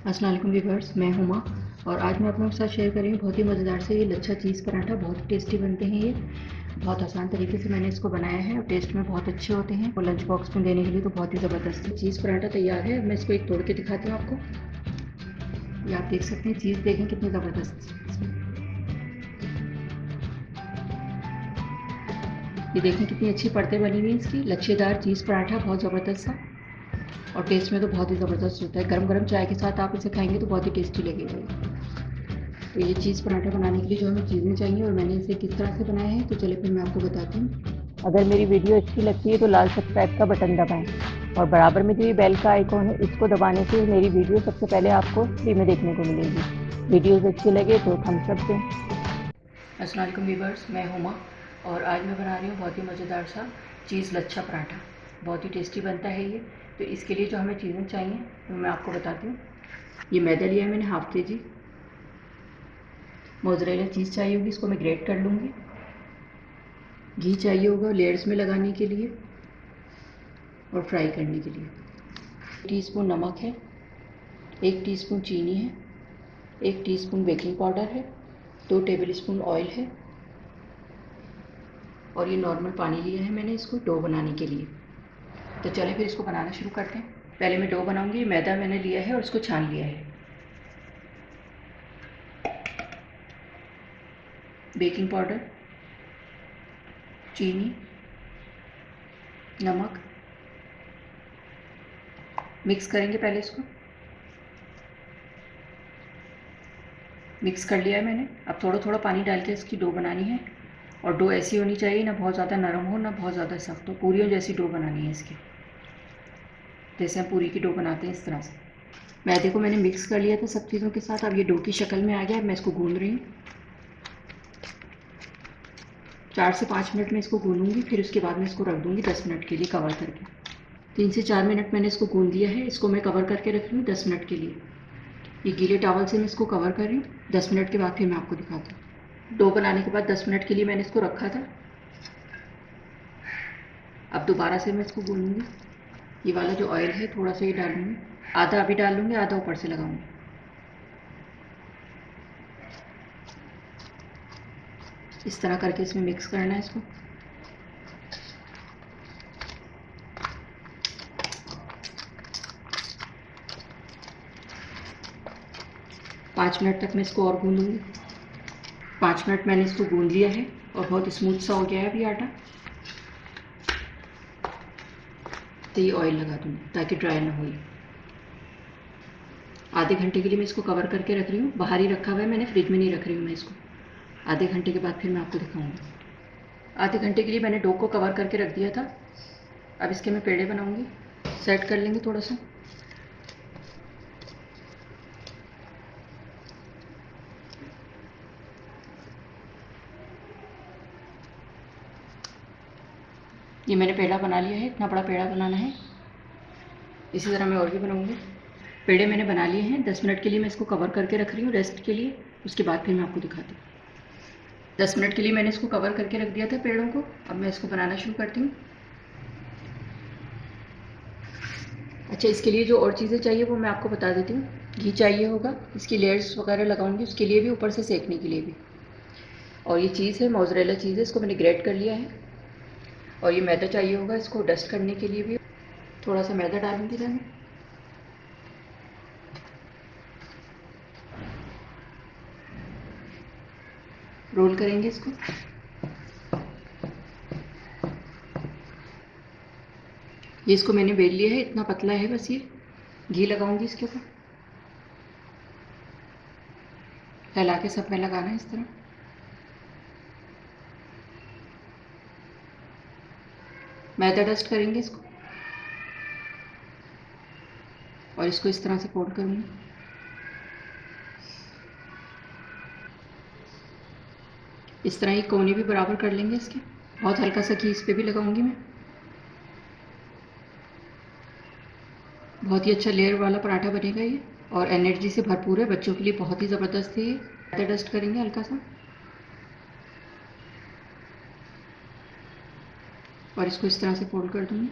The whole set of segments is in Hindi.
अस्सलाम वालेकुम व्यूअर्स, मैं हुमा और आज मैं आप लोगों के साथ शेयर कर रही हूँ बहुत ही मज़ेदार से ये लच्छा चीज़ पराठा। बहुत ही टेस्टी बनते हैं ये। बहुत आसान तरीके से मैंने इसको बनाया है और टेस्ट में बहुत अच्छे होते हैं और लंच बॉक्स में देने के लिए तो बहुत ही ज़बरदस्त है। चीज़ पराठा तैयार है। मैं इसको एक तोड़ के दिखाती हूँ आपको। ये आप देख सकते हैं, चीज़ देखें कितनी ज़बरदस्त। ये देखें कितनी अच्छी परतें बनी हुई हैं इसकी। लच्छेदार चीज़ पराठा बहुत ज़बरदस्त सा और टेस्ट में तो बहुत ही ज़बरदस्त होता है। गरम गरम चाय के साथ आप इसे खाएंगे तो बहुत ही टेस्टी लगेगा। तो ये चीज़ पराठा बनाने के लिए जो हमें चीज़ें चाहिए और मैंने इसे किस तरह से बनाया है, तो चलिए फिर मैं आपको बताती हूँ। अगर मेरी वीडियो अच्छी लगती है तो लाल सब्सक्राइब का बटन दबाएं और बराबर में जो ये बेल का आइकॉन है इसको दबाने से मेरी वीडियो सबसे पहले आपको फ्री में देखने को मिलेगी। वीडियोस अच्छी लगे तो थम्स अप दें। अस्सलाम वालेकुम व्यूअर्स, मैं हुमा और आज मैं बना रही हूँ बहुत ही मज़ेदार सा चीज़ लच्छा पराठा। बहुत ही टेस्टी बनता है ये। तो इसके लिए जो हमें चीज़ें चाहिए वो मैं आपको बताती हूँ। ये मैदा लिया है मैंने हाफ़ के जी। मोज़रेला चीज़ चाहिए होगी, इसको मैं ग्रेट कर लूँगी। घी चाहिए होगा लेयर्स में लगाने के लिए और फ्राई करने के लिए। टीस्पून नमक है, 1 टीस्पून चीनी है, 1 टीस्पून बेकिंग पाउडर है, 2 टेबल स्पून ऑयल है और ये नॉर्मल पानी लिया है मैंने इसको डो बनाने के लिए। तो चलें फिर इसको बनाना शुरू करते हैं। पहले मैं डो बनाऊंगी। मैदा मैंने लिया है और इसको छान लिया है। बेकिंग पाउडर, चीनी, नमक मिक्स करेंगे। पहले इसको मिक्स कर लिया है मैंने। अब थोड़ा थोड़ा पानी डाल के इसकी डो बनानी है और डो ऐसी होनी चाहिए, ना बहुत ज़्यादा नरम हो ना बहुत ज़्यादा सख्त हो। पूरियों जैसी डो बनानी है इसकी, जैसे हम पूरी की डो बनाते हैं इस तरह से। मैदे को मैंने मिक्स कर लिया था सब चीज़ों के साथ। अब ये डो की शक्ल में आ गया है। मैं इसको गूंद रही हूँ। 4 से 5 मिनट में इसको गूंदूंगी, फिर उसके बाद मैं इसको रख दूँगी 10 मिनट के लिए कवर करके। 3 से 4 मिनट मैंने इसको गूंद दिया है। इसको मैं कवर करके रख रही हूँ 10 मिनट के लिए। ये गीले टॉवल से मैं इसको कवर कर रही हूँ। 10 मिनट के बाद फिर मैं आपको दिखाती हूँ। डो बनाने के बाद 10 मिनट के लिए मैंने इसको रखा था। अब दोबारा से मैं इसको गूंदूंगी। ये वाला जो ऑयल है थोड़ा सा ये डालूंगी, आधा अभी डाल लूँगी, आधा ऊपर से लगाऊंगी। इस तरह करके इसमें मिक्स करना है इसको। पाँच मिनट तक मैं इसको और गूंदूंगी। 5 मिनट मैंने इसको गूंद लिया है और बहुत स्मूथ सा हो गया है अभी आटा। तो ये ऑयल लगा दूंगी ताकि ड्राई ना हो। आधे घंटे के लिए मैं इसको कवर करके रख रही हूँ। बाहर ही रखा हुआ है मैंने, फ्रिज में नहीं रख रही हूँ मैं इसको। आधे घंटे के बाद फिर मैं आपको दिखाऊंगी। आधे घंटे के लिए मैंने डो को कवर करके रख दिया था। अब इसके मैं पेड़े बनाऊंगी। सेट कर लेंगे थोड़ा सा। ये मैंने पेड़ा बना लिया है। इतना बड़ा पेड़ा बनाना है। इसी तरह मैं और भी बनाऊंगी। पेड़े मैंने बना लिए हैं। 10 मिनट के लिए मैं इसको कवर करके रख रही हूँ रेस्ट के लिए। उसके बाद फिर मैं आपको दिखाती हूँ। 10 मिनट के लिए मैंने इसको कवर करके रख दिया था पेड़ों को। अब मैं इसको बनाना शुरू करती हूँ। अच्छा, इसके लिए जो और चीज़ें चाहिए वो मैं आपको बता देती हूँ। घी चाहिए होगा, इसकी लेयर्स वगैरह लगाऊंगी उसके लिए भी, ऊपर से सेकने के लिए भी। और ये चीज़ है मोज़रेला चीज़ है, इसको मैंने ग्रेट कर लिया है। और ये मैदा चाहिए होगा इसको डस्ट करने के लिए भी। थोड़ा सा मैदा डालूंगी मैं। रोल करेंगे इसको। ये इसको मैंने बेल लिया है, इतना पतला है बस ये। घी लगाऊंगी इसके ऊपर। फैला के सब में लगाना है इस तरह। मैदा डस्ट करेंगे इसको और इसको इस तरह से फोल्ड करूँगी। इस तरह ये कोने भी बराबर कर लेंगे इसके। बहुत हल्का सा घी इस पर भी लगाऊंगी मैं। बहुत ही अच्छा लेयर वाला पराठा बनेगा ये और एनर्जी से भरपूर है। बच्चों के लिए बहुत ही ज़बरदस्त है ये। मैदा डस्ट करेंगे हल्का सा और इसको इस तरह से फोल्ड कर दूँगी।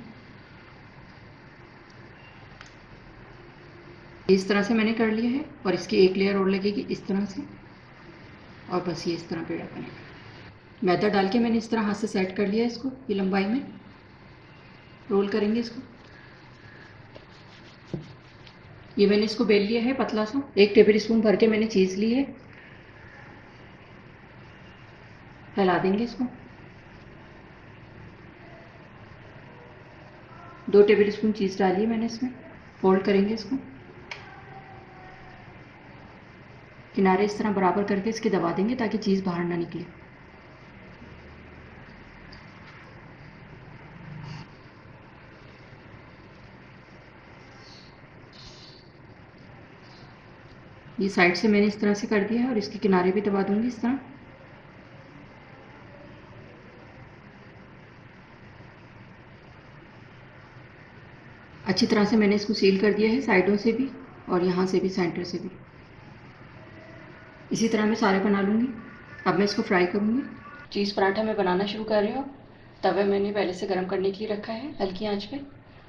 इस तरह से मैंने कर लिया है और इसकी एक लेयर और लगेगी इस तरह से, और बस ये इस तरह पेड़ा बनेगा। मैदा डाल के मैंने इस तरह हाथ से सेट कर लिया इसको, ये लंबाई में रोल करेंगे इसको। ये मैंने इसको बेल लिया है पतला सा। 1 टेबल स्पून भर के मैंने चीज़ ली है, फैला देंगे इसको। 2 टेबल स्पून चीज़ डाली है मैंने इसमें, फोल्ड करेंगे इसको। किनारे इस तरह बराबर करके इसके दबा देंगे ताकि चीज़ बाहर ना निकले। ये साइड से मैंने इस तरह से कर दिया है और इसके किनारे भी दबा दूंगी इस तरह। अच्छी तरह से मैंने इसको सील कर दिया है साइडों से भी और यहाँ से भी, सेंटर से भी। इसी तरह मैं सारे बना लूँगी। अब मैं इसको फ्राई करूँगी। चीज़ पराठा मैं बनाना शुरू कर रही हूँ। तवे मैंने पहले से गर्म करने के लिए रखा है हल्की आंच पे,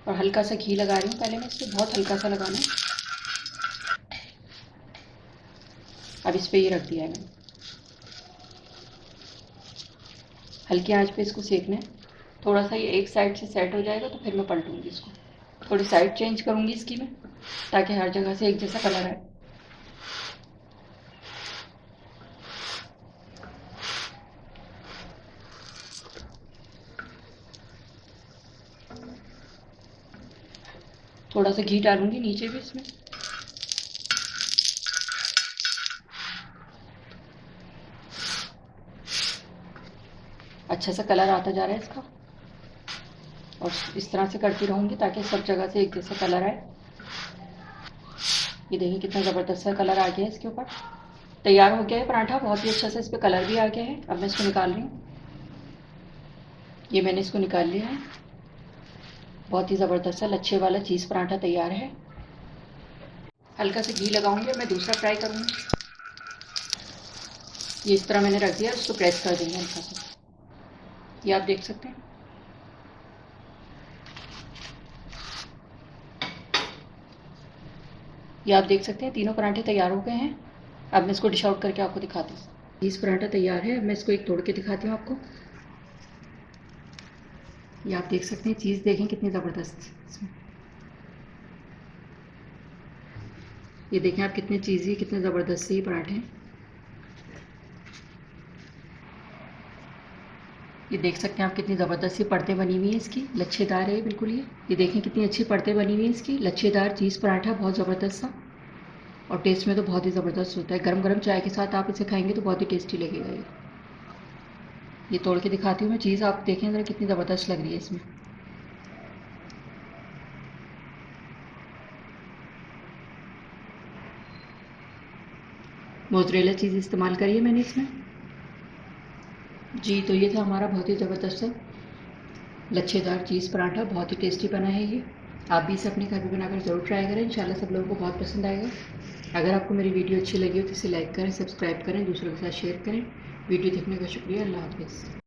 और हल्का सा घी लगा रही हूँ पहले मैं इस पर, बहुत हल्का सा लगाना है। अब इस पर ये रख दिया है मैंने, हल्की आंच पे इसको सेकना है। थोड़ा सा ये एक साइड से सेट हो जाएगा तो फिर मैं पलटूंगी इसको। थोड़ी साइड चेंज करूँगी इसकी मैं, ताकि हर जगह से एक जैसा कलर आए। थोड़ा सा घी डालूंगी नीचे भी इसमें। अच्छा सा कलर आता जा रहा है इसका, और इस तरह से करती रहूँगी ताकि सब जगह से एक जैसा कलर आए। ये देखिए कितना ज़बरदस्त सा कलर आ गया है इसके ऊपर। तैयार हो गया है पराठा, बहुत ही अच्छा सा इस पर कलर भी आ गया है। अब मैं इसको निकाल रही हूँ। ये मैंने इसको निकाल लिया है। बहुत ही ज़बरदस्त सा लच्छे वाला चीज़ पराठा तैयार है। हल्का सा घी लगाऊंगी और मैं दूसरा फ्राई करूँगी। ये इस तरह मैंने रख दिया, उसको प्रेस कर देंगे हल्का सा। ये आप देख सकते हैं। ये आप देख सकते हैं तीनों पराठे तैयार हो गए हैं। अब मैं इसको डिश आउट करके आपको दिखाती हूँ। चीज़ पराठा तैयार है। अब मैं इसको एक तोड़ के दिखाती हूँ आपको। ये आप देख सकते हैं, चीज़ देखें कितनी ज़बरदस्त इसमें। ये देखें आप कितने चीज़ी, कितने ज़बरदस्त से ये पराठे हैं। ये देख सकते हैं आप कितनी ज़बरदस्त सी परतें बनी हुई हैं इसकी, लच्छेदार है बिल्कुल ये देखें कितनी अच्छी परतें बनी हुई हैं इसकी, लच्छेदार चीज़ पराठा, बहुत ज़बरदस्त सा। और टेस्ट में तो बहुत ही ज़बरदस्त होता है। गरम गरम चाय के साथ आप इसे खाएंगे तो बहुत ही टेस्टी लगेगा ये तोड़ के दिखाती हूँ मैं। चीज़ आप देखें ज़रा कितनी ज़बरदस्त लग रही है इसमें। मोज़रेला चीज़ इस्तेमाल करी है मैंने इसमें। जी, तो ये था हमारा बहुत ही ज़बरदस्त सा लच्छेदार चीज़ पराठा, बहुत ही टेस्टी बना है ये। आप भी इसे अपने घर में बनाकर ज़रूर ट्राई करें, इंशाल्लाह सब लोगों को बहुत पसंद आएगा। अगर आपको मेरी वीडियो अच्छी लगी हो तो इसे लाइक करें, सब्सक्राइब करें, दूसरों के साथ शेयर करें। वीडियो देखने का शुक्रिया। अल्लाह हाफ़िज़।